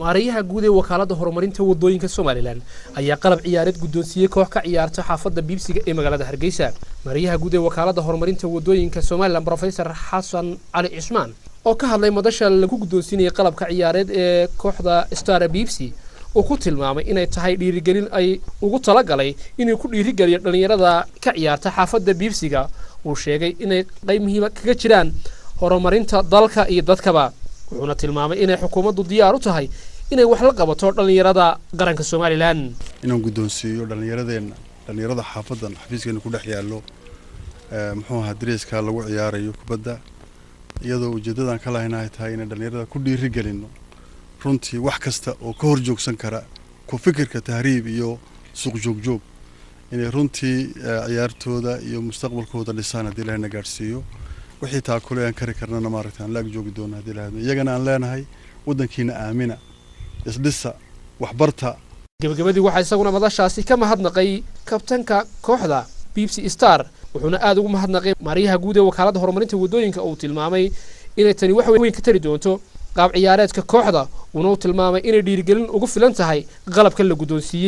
maariyaha guud ee wakaalada horumarinta wadooyinka Soomaaliland ayaa qalab ciyaareed guddoonsiiyay koox ka ciyaarta xaafadda Biibsiga ee magaalada Hargeysa. maariyaha guud ee wakaalada horumarinta wadooyinka Soomaaliland Professor Xasan Ali Cismaan oo ka hadlay madasha lagu guddoonsiinay qalabka ciyaareed ee kooxda Star Biibsi oo ku tilmaamay inay tahay dhiirigelin ay ugu talagalay inay ku dhiirigeliyo dhalinyarada ka ciyaarta xaafadda Biibsiga uu sheegay inay qayb muhiim ah kaga jiraan horumarinta dalka iyo dadkaba. wuxuuna tilmaamay inay xukuumaddu diyaar u tahay inay wax la qabato dhalinyarada qaranka Soomaaliland inuu guddoonsiiyo dhalinyarada xaafadan xafiiskeena ku dhex yaalo muxuu ahaa dareeska lagu ciyaarayo kubadda iyadoo ujeedadan ka lahayn tahay in dhalinyarada ku dhiirigelino runtii wax kasta oo ka horjoogsan kara ku fikirka tahriib iyo suuq joog inay runtii ciyaartooda iyo mustaqbalkooda dhisaan hadii la gaarsiiyo wixii taa kule aan kari karnana maaragtaan la joogi doona hadii la iyagana aan leenahay wadankiina aamina isdhisa waxbarta gabagabadii waxa isaguna madashaasi ka mahadnaqay kabtanka kooxda Biibsi Star wuxuuna aad ugu mahadnaqay maariyaha guud ee wakaalada horumarinta wadooyinka oo tilmaamay inay tani wax weyn ka tari doonto qaab ciyaareedka kooxda uu tilmaamay inay dhiirigelin ugu filan tahay qalabka la guddoonsiiyay